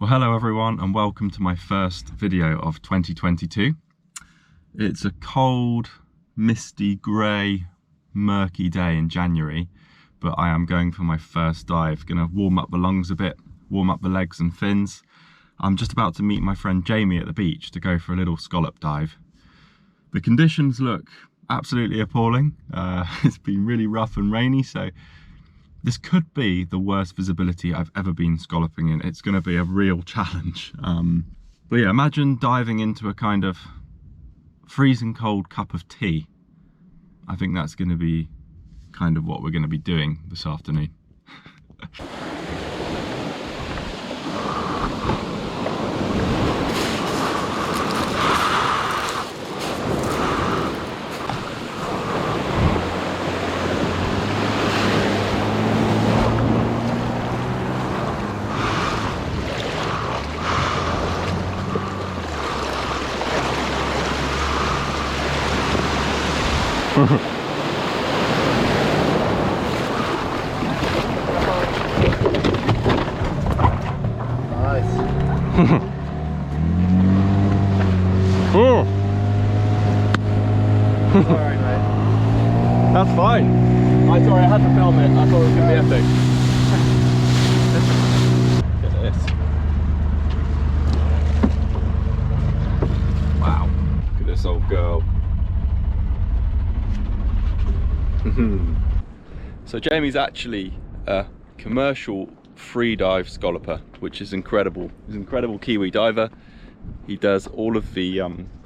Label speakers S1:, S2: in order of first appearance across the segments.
S1: Well, hello everyone and welcome to my first video of 2022. It's a cold, misty, grey, murky day in January, but I am going for my first dive. Gonna warm up the lungs a bit, warm up the legs and fins. I'm just about to meet my friend Jamie at the beach to go for a little scallop dive. The conditions look absolutely appalling. It's been really rough and rainy, so this could be the worst visibility I've ever been scalloping in. It's going to be a real challenge. But yeah, imagine diving into a kind of freezing cold cup of tea. I think that's going to be kind of what we're going to be doing this afternoon.
S2: Sorry, mate.
S1: That's fine. I'm sorry, I had to film it. I thought it was going to be epic. Look at this. Wow. Look at this old girl. So Jamie's actually a commercial free dive scalloper, which is incredible. He's an incredible Kiwi diver. He does all of the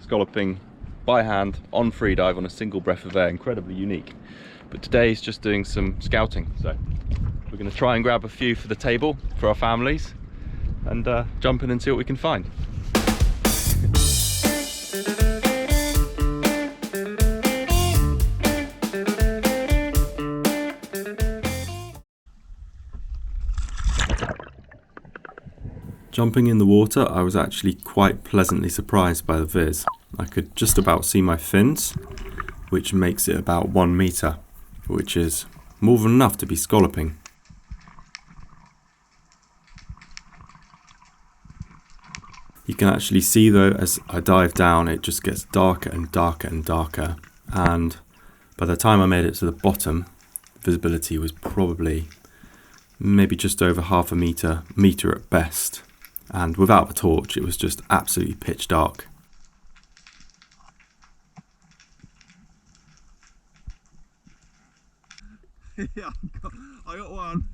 S1: scalloping by hand on free dive on a single breath of air, incredibly unique. But today he's just doing some scouting, so we're going to try and grab a few for the table for our families and jump in and see what we can find. Jumping in the water, I was actually quite pleasantly surprised by the viz. I could just about see my fins, which makes it about 1 metre, which is more than enough to be scalloping. You can actually see though, as I dive down, it just gets darker and darker and darker, and by the time I made it to the bottom, visibility was probably maybe just over half a metre at best. And without the torch, it was just absolutely pitch dark.
S2: Yeah, I got one.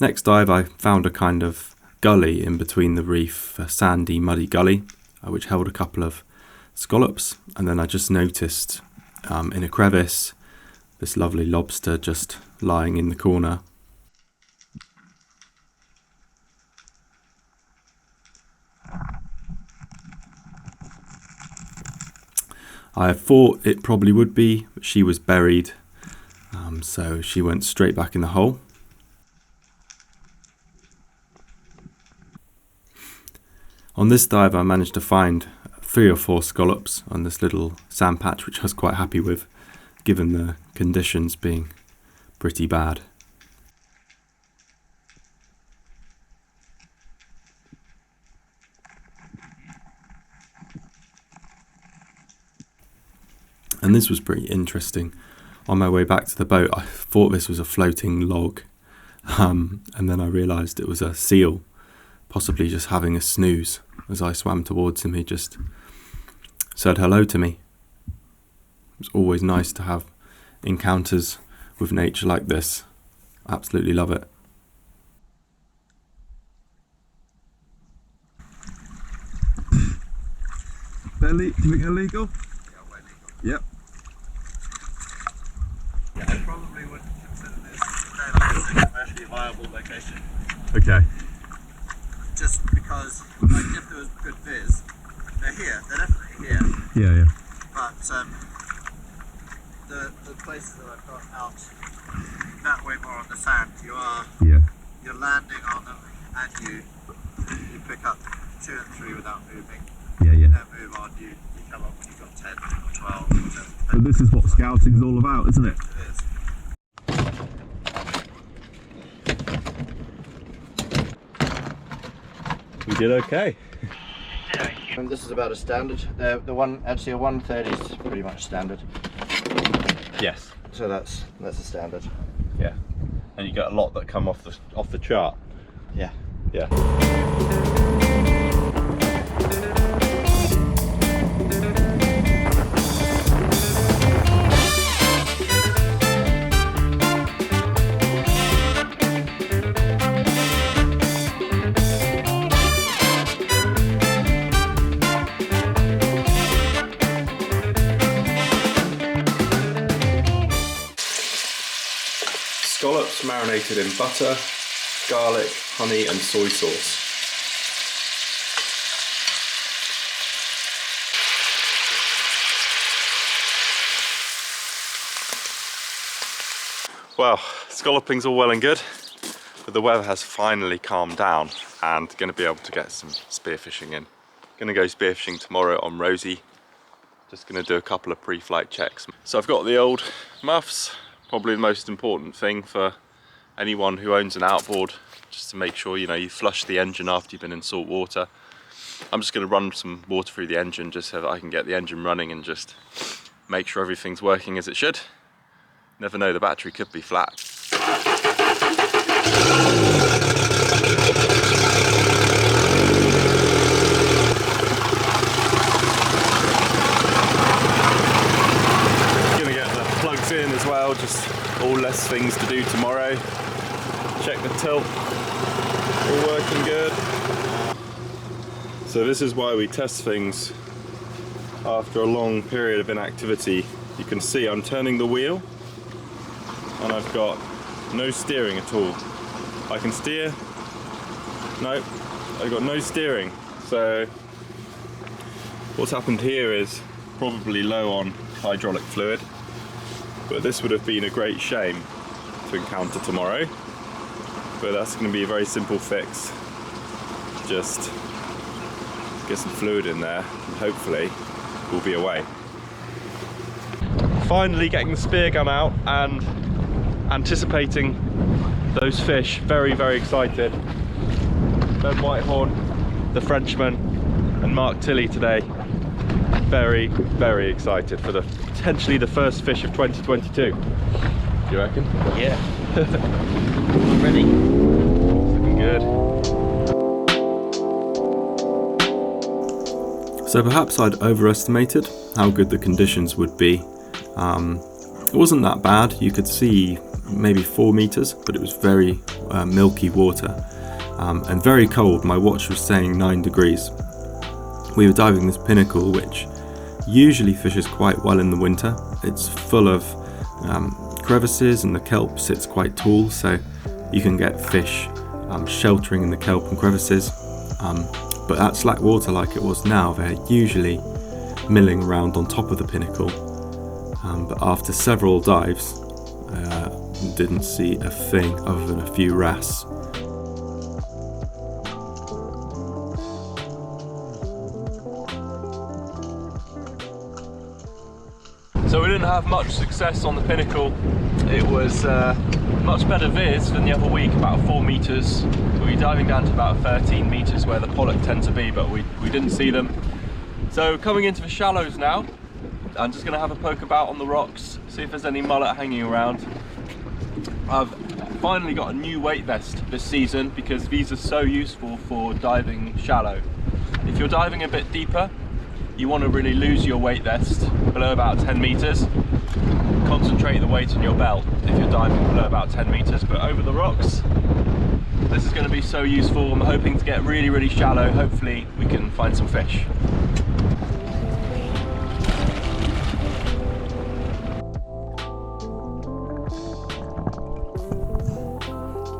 S1: Next dive, I found a kind of gully in between the reef, a sandy, muddy gully, which held a couple of scallops. And then I just noticed in a crevice, this lovely lobster just lying in the corner. I thought it probably would be, but she was buried, so she went straight back in the hole. On this dive I managed to find 3 or 4 scallops on this little sand patch, which I was quite happy with, given the conditions being pretty bad. And this was pretty interesting. On my way back to the boat, I thought this was a floating log, and then I realised it was a seal, possibly just having a snooze. As I swam towards him, he just said hello to me. It's always nice to have encounters with nature like this. Absolutely love it.
S2: Do you think they're legal? Yep.
S3: Yeah, I probably would consider this a commercially viable location.
S2: Okay.
S3: Just because, like, if there was good viz, they're here. They're definitely here.
S2: Yeah, yeah.
S3: But the places that I've got out that way more on the sand, you're landing on them and you pick up 2 and 3 without moving.
S2: Yeah, yeah.
S3: You don't move on. You come up when you've got 10 or 12.
S2: So this is what scouting's all about, isn't it?
S3: It is.
S1: We did okay.
S3: And this is about a standard. The one, actually a 130 is pretty much standard.
S1: Yes.
S3: So that's a standard.
S1: Yeah. And you get a lot that come off the chart.
S3: Yeah.
S1: Yeah. Scallops marinated in butter, garlic, honey and soy sauce. Well, scalloping's all well and good, but the weather has finally calmed down and going to be able to get some spearfishing in. Going to go spearfishing tomorrow on Rosie. Just going to do a couple of pre-flight checks. So I've got the old muffs, probably the most important thing for anyone who owns an outboard, just to make sure you flush the engine after you've been in salt water. I'm just going to run some water through the engine just so that I can get the engine running and just make sure everything's working as it should. Never know, the battery could be flat. Gonna get the plugs in as well, just all less things to do tomorrow. Check the tilt, all working good. So this is why we test things after a long period of inactivity. You can see I'm turning the wheel and I've got no steering at all. I can steer, no, I've got no steering. So what's happened here is probably low on hydraulic fluid, but this would have been a great shame to encounter tomorrow. But that's going to be a very simple fix. Just get some fluid in there and hopefully we'll be away. Finally getting the spear gun out and anticipating those fish. Very, very excited. Ben Whitehorn, the Frenchman, and Mark Tilley today. Very, very excited for potentially the first fish of 2022. You reckon?
S3: Yeah. Ready?
S1: Looking good. So perhaps I'd overestimated how good the conditions would be. It wasn't that bad. You could see maybe 4 meters, but it was very milky water and very cold. My watch was saying 9 degrees. We were diving this pinnacle, which usually fishes quite well in the winter. It's full of crevices and the kelp sits quite tall, so you can get fish sheltering in the kelp and crevices. But at slack water like it was now, they're usually milling around on top of the pinnacle. But after several dives, didn't see a thing other than a few wrasse. So we didn't have much success on the pinnacle. It was much better viz than the other week, about 4 meters. We were diving down to about 13 meters where the pollock tend to be, but we didn't see them. So coming into the shallows now, I'm just going to have a poke about on the rocks, see if there's any mullet hanging around. I've finally got a new weight vest this season because these are so useful for diving shallow. If you're diving a bit deeper, you want to really lose your weight vest below about 10 meters. Concentrate the weight on your belt if you're diving below about 10 meters, but over the rocks, this is going to be so useful. I'm hoping to get really, really shallow. Hopefully we can find some fish.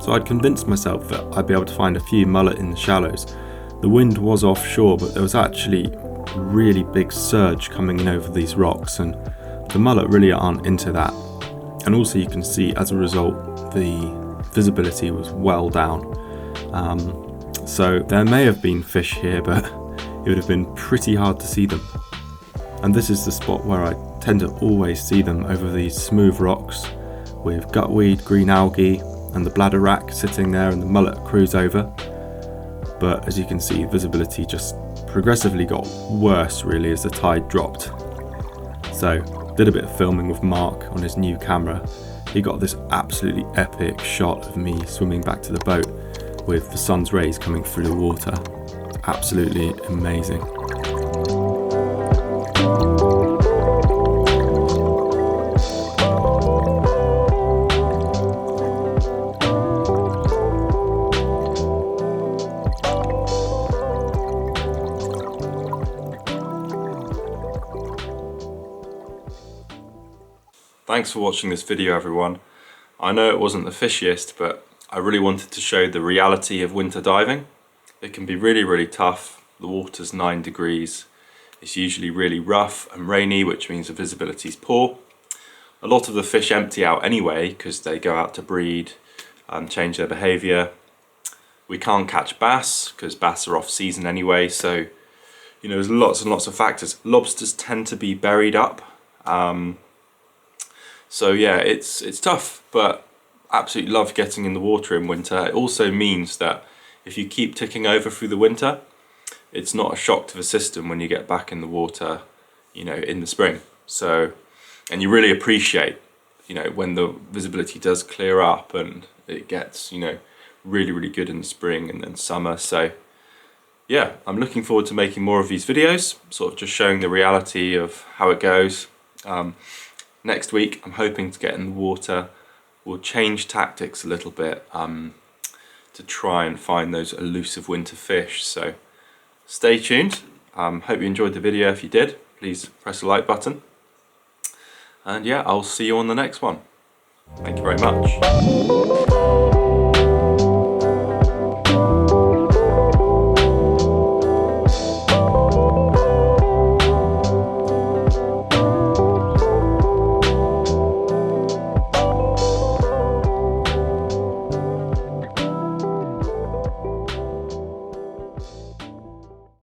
S1: So I'd convinced myself that I'd be able to find a few mullet in the shallows. The wind was offshore, but there was actually a really big surge coming in over these rocks, and the mullet really aren't into that. And also you can see as a result the visibility was well down. So there may have been fish here, but it would have been pretty hard to see them. And this is the spot where I tend to always see them, over these smooth rocks with gutweed, green algae and the bladder rack sitting there and the mullet cruise over. but as you can see, visibility just progressively got worse really as the tide dropped. So did a bit of filming with Mark on his new camera. He got this absolutely epic shot of me swimming back to the boat with the sun's rays coming through the water. Absolutely amazing. Thanks for watching this video, everyone. I know it wasn't the fishiest, but I really wanted to show the reality of winter diving. It can be really, really tough. The water's 9 degrees. It's usually really rough and rainy, which means the visibility is poor. A lot of the fish empty out anyway because they go out to breed and change their behaviour. We can't catch bass because bass are off season anyway, so you know, there's lots and lots of factors. Lobsters tend to be buried up. So yeah, it's tough, but absolutely love getting in the water in winter. It also means that if you keep ticking over through the winter, it's not a shock to the system when you get back in the water, you know, in the spring. So, and you really appreciate, you know, when the visibility does clear up and it gets, you know, really, really good in the spring and then summer. So yeah, I'm looking forward to making more of these videos, sort of just showing the reality of how it goes. Next week, I'm hoping to get in the water. We'll change tactics a little bit to try and find those elusive winter fish. So stay tuned. Hope you enjoyed the video. If you did, please press the like button. And yeah, I'll see you on the next one. Thank you very much.